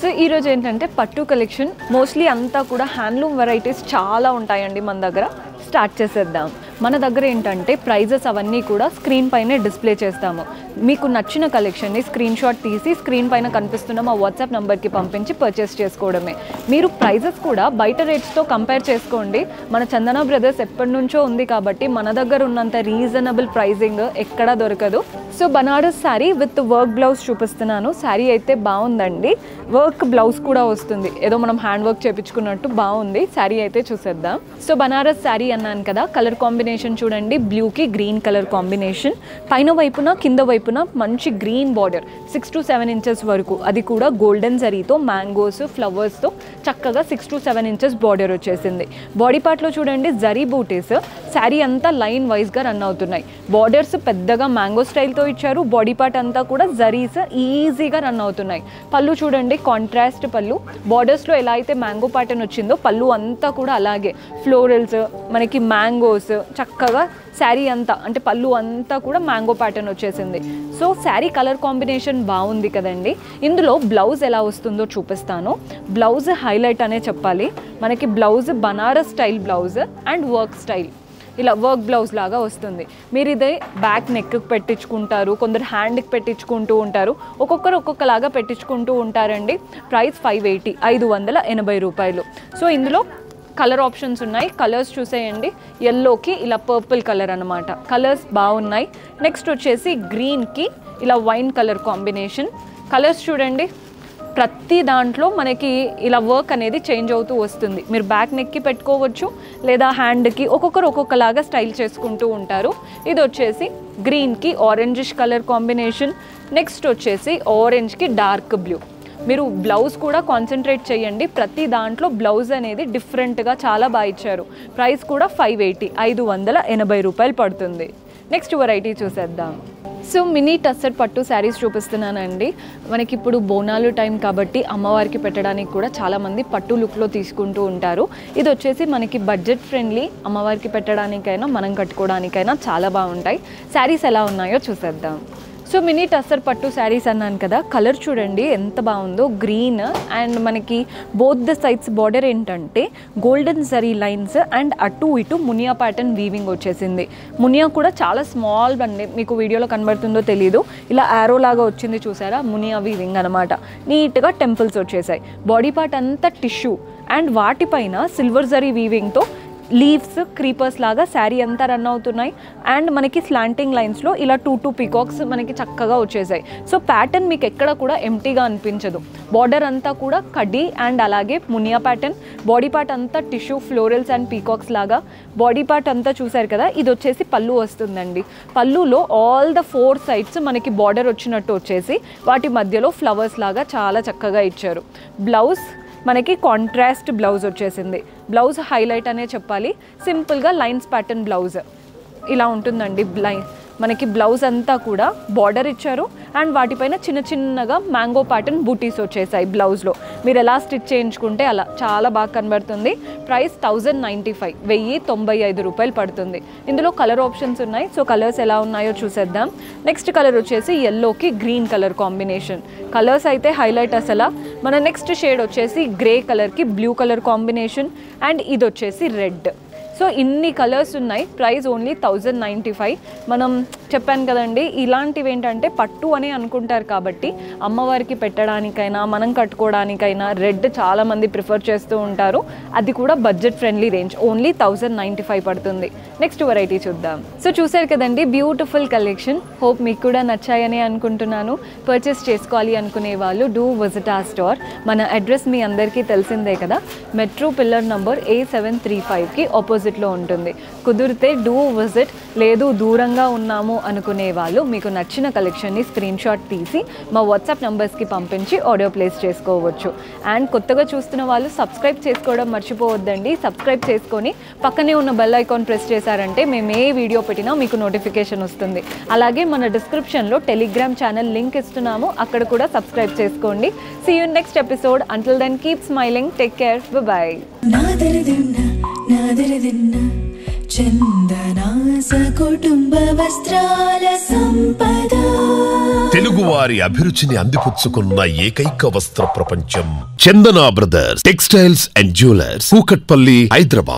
So ఈ రోజు ఏంటంటే పట్టు కలెక్షన్ మోస్ట్లీ అంతా కూడా హ్యాండ్లూమ్ వెరైటీస్ చాలా ఉంటాయండి మన దగ్గర. స్టార్ట్ చేసేద్దాం. మన దగ్గర ఏంటంటే ప్రైజెస్ అవన్నీ కూడా స్క్రీన్ పైనే డిస్ప్లే చేస్తాము. మీకు నచ్చిన కలెక్షన్ని స్క్రీన్ షాట్ తీసి స్క్రీన్ పైన కనిపిస్తున్న మా వాట్సాప్ నెంబర్కి పంపించి పర్చేస్ చేసుకోవడమే. మీరు ప్రైజెస్ కూడా బయట రేట్స్తో కంపేర్ చేసుకోండి. మన చందన బ్రదర్స్ ఎప్పటి నుంచో ఉంది కాబట్టి మన దగ్గర ఉన్నంత రీజనబుల్ ప్రైజింగ్ ఎక్కడా దొరకదు. So Banaras sari with work blouse చూపిస్తున్నాను. శారీ అయితే బాగుందండి. వర్క్ బ్లౌజ్ కూడా వస్తుంది, ఏదో మనం హ్యాండ్ వర్క్ చేయించుకున్నట్టు బాగుంది. శారీ అయితే చూసేద్దాం. సో బనారస్ శారీ అన్నాను కదా, కలర్ కాంబినేషన్ చూడండి. బ్లూకి గ్రీన్ కలర్ కాంబినేషన్, పైన వైపున కింద వైపున మంచి గ్రీన్ బార్డర్ 6 to 7 ఇంచెస్ వరకు, అది కూడా గోల్డెన్ జరీతో మ్యాంగోస్ ఫ్లవర్స్తో చక్కగా 6 to 7 ఇంచెస్ బార్డర్ వచ్చేసింది. బాడీ పార్ట్లో చూడండి జరీ బూటీస్. శారీ అంతా లైన్ వైజ్గా రన్ అవుతున్నాయి. బార్డర్స్ పెద్దగా మ్యాంగో స్టైల్తో ఇచ్చారు. బాడీ పార్ట్ అంతా కూడా జరీస్ ఈజీగా రన్ అవుతున్నాయి. పళ్ళు చూడండి, కాంట్రాస్ట్ పళ్ళు. బార్డర్స్లో ఎలా అయితే మ్యాంగో ప్యాటర్న్ వచ్చిందో పళ్ళు అంతా కూడా అలాగే ఫ్లోరల్స్, మనకి మ్యాంగోస్, చక్కగా శారీ అంతా అంటే పళ్ళు అంతా కూడా మ్యాంగో ప్యాటర్న్ వచ్చేసింది. సో శారీ కలర్ కాంబినేషన్ బాగుంది కదండి. ఇందులో బ్లౌజ్ ఎలా వస్తుందో చూపిస్తాను. బ్లౌజ్ హైలైట్ అనే చెప్పాలి. మనకి blouse Banaras style blouse and work style, ఇలా వర్క్ బ్లౌజ్ లాగా వస్తుంది. మీరు ఇదే బ్యాక్ నెక్కి పెట్టించుకుంటారు, కొందరు హ్యాండ్కి పెట్టించుకుంటూ ఉంటారు, ఒక్కొక్కరు ఒక్కొక్కలాగా పెట్టించుకుంటూ ఉంటారండి. ప్రైస్ 580 రూపాయలు. సో ఇందులో కలర్ ఆప్షన్స్ ఉన్నాయి. కలర్స్ చూసేయండి. ఎల్లోకి ఇలా పర్పుల్ కలర్ అనమాట, కలర్స్ బాగున్నాయి. నెక్స్ట్ వచ్చేసి గ్రీన్కి ఇలా వైన్ కలర్ కాంబినేషన్. కలర్స్ చూడండి, ప్రతి దాంట్లో మనకి ఇలా వర్క్ అనేది చేంజ్ అవుతూ వస్తుంది. మీరు బ్యాక్ నెక్కి పెట్టుకోవచ్చు లేదా హ్యాండ్కి, ఒక్కొక్కరు ఒక్కొక్కలాగా స్టైల్ చేసుకుంటూ ఉంటారు. ఇది వచ్చేసి గ్రీన్కి ఆరెంజిష్ కలర్ కాంబినేషన్. నెక్స్ట్ వచ్చేసి ఆరెంజ్కి డార్క్ బ్లూ. మీరు బ్లౌజ్ కూడా కాన్సన్ట్రేట్ చేయండి. ప్రతి దాంట్లో బ్లౌజ్ అనేది డిఫరెంట్గా చాలా బాగా ఇచ్చారు. ప్రైస్ కూడా 580 రూపాయలు పడుతుంది. నెక్స్ట్ వెరైటీ చూసేద్దాం. సో మినీ టస్సర్ పట్టు శారీస్ చూపిస్తున్నానండి. మనకి ఇప్పుడు బోనాలు టైం కాబట్టి అమ్మవారికి పెట్టడానికి కూడా చాలామంది పట్టు లుక్లో తీసుకుంటూ ఉంటారు. ఇది వచ్చేసి మనకి బడ్జెట్ ఫ్రెండ్లీ, అమ్మవారికి పెట్టడానికైనా మనం కట్టుకోవడానికైనా చాలా బాగుంటాయి. శారీస్ ఎలా ఉన్నాయో చూసేద్దాం. సో మినీ టస్సర్ పట్టు శారీస్ అన్నాను కదా, కలర్ చూడండి ఎంత బాగుందో. గ్రీన్ అండ్ మనకి బోత్ ద సైడ్స్ బార్డర్ ఏంటంటే గోల్డెన్ జరీ లైన్స్ అండ్ అటు ఇటు మునియా ప్యాటర్న్ వీవింగ్ వచ్చేసింది. మునియా కూడా చాలా స్మాల్ అండి, మీకు వీడియోలో కనబడుతుందో తెలీదు, ఇలా యారో లాగా వచ్చింది చూసారా, మునియా వీవింగ్ అనమాట. నీట్గా టెంపుల్స్ వచ్చేసాయి. బాడీ పార్ట్ అంతా టిష్యూ అండ్ వాటిపైన సిల్వర్ జరీ వీవింగ్తో లీవ్స్ క్రీపర్స్ లాగా శారీ అంతా రన్ అవుతున్నాయి. అండ్ మనకి స్లాంటింగ్ లైన్స్లో ఇలా 2 పీకాక్స్ మనకి చక్కగా వచ్చేసాయి. సో ప్యాటర్న్ మీకు ఎక్కడ కూడా ఎంటీగా అనిపించదు. బార్డర్ అంతా కూడా కడ్డీ అండ్ అలాగే మునియా ప్యాటర్న్. బాడీ పార్ట్ అంతా టిష్యూ ఫ్లోరల్స్ అండ్ పీకాక్స్ లాగా. బాడీ పార్ట్ అంతా చూసారు కదా. ఇది వచ్చేసి పళ్ళు వస్తుందండి. పళ్ళులో ఆల్ ద 4 సైడ్స్ మనకి బార్డర్ వచ్చినట్టు వచ్చేసి వాటి మధ్యలో ఫ్లవర్స్ లాగా చాలా చక్కగా ఇచ్చారు. బ్లౌజ్ మనకి కాంట్రాస్ట్ బ్లౌజ్ వచ్చేసింది. బ్లౌజ్ హైలైట్ అనే చెప్పాలి. సింపుల్గా లైన్స్ ప్యాటర్న్ బ్లౌజ్ ఇలా ఉంటుందండి. మనకి బ్లౌజ్ అంతా కూడా బార్డర్ ఇచ్చారు అండ్ వాటిపైన చిన్న చిన్నగా మ్యాంగో ప్యాటర్న్ బూటీస్ వచ్చేసాయి బ్లౌజ్లో. మీరు ఎలా స్టిచ్ చేయించుకుంటే అలా చాలా బాగా కనబడుతుంది. ప్రైస్ 1095 రూపాయలు పడుతుంది. ఇందులో కలర్ ఆప్షన్స్ ఉన్నాయి. సో కలర్స్ ఎలా ఉన్నాయో చూసేద్దాం. నెక్స్ట్ కలర్ వచ్చేసి ఎల్లోకి గ్రీన్ కలర్ కాంబినేషన్. కలర్స్ అయితే హైలైట్ అసలు. మన నెక్స్ట్ షేడ్ వచ్చేసి గ్రే కలర్కి బ్లూ కలర్ కాంబినేషన్ అండ్ ఇది వచ్చేసి రెడ్. సో ఇన్ని కలర్స్ ఉన్నాయి. Price only 1095. మనం చెప్పాను కదండి, ఇలాంటివి ఏంటంటే పట్టు అని అనుకుంటారు కాబట్టి అమ్మవారికి పెట్టడానికైనా మనం కట్టుకోవడానికైనా రెడ్ చాలామంది ప్రిఫర్ చేస్తూ ఉంటారు. అది కూడా బడ్జెట్ ఫ్రెండ్లీ రేంజ్, ఓన్లీ 1095 పడుతుంది. నెక్స్ట్ వెరైటీ చూద్దాం. సో చూసారు కదండి, బ్యూటిఫుల్ కలెక్షన్. హోప్ మీకు కూడా నచ్చాయని అనుకుంటున్నాను. పర్చేస్ చేసుకోవాలి అనుకునే వాళ్ళు డూ విజిట్ ఆ స్టోర్. మన అడ్రస్ మీ అందరికీ తెలిసిందే కదా, మెట్రో పిల్లర్ నంబర్ A735కి ఆపోజిట్లో ఉంటుంది. కుదిరితే డూ విజిట్. లేదు దూరంగా ఉన్నాము అనుకునే వాళ్ళు మీకు నచ్చిన కలెక్షన్ని స్క్రీన్ షాట్ తీసి మా వాట్సాప్ నెంబర్స్కి పంపించి ఆర్డర్ ప్లేస్ చేసుకోవచ్చు. అండ్ కొత్తగా చూస్తున్న వాళ్ళు సబ్స్క్రైబ్ చేసుకోవడం మర్చిపోవద్దండి. సబ్స్క్రైబ్ చేసుకొని పక్కనే ఉన్న బెల్ ఐకాన్ ప్రెస్ చేశారంటే మేము ఏ వీడియో పెట్టినా మీకు నోటిఫికేషన్ వస్తుంది. అలాగే మన డిస్క్రిప్షన్లో టెలిగ్రామ్ ఛానల్ లింక్ ఇస్తున్నాము, అక్కడ కూడా సబ్స్క్రైబ్ చేసుకోండి. See you next episode. Until then keep smiling. Take care. Bye. చందనాస కుటుంబ వస్త్రాల సంపద తెలుగువారి అభిరుచిని అందిపుచ్చుకున్న ఏకైక వస్త్ర ప్రపంచం Chandana brothers textiles and jewellers Kukatpally, Hyderabad.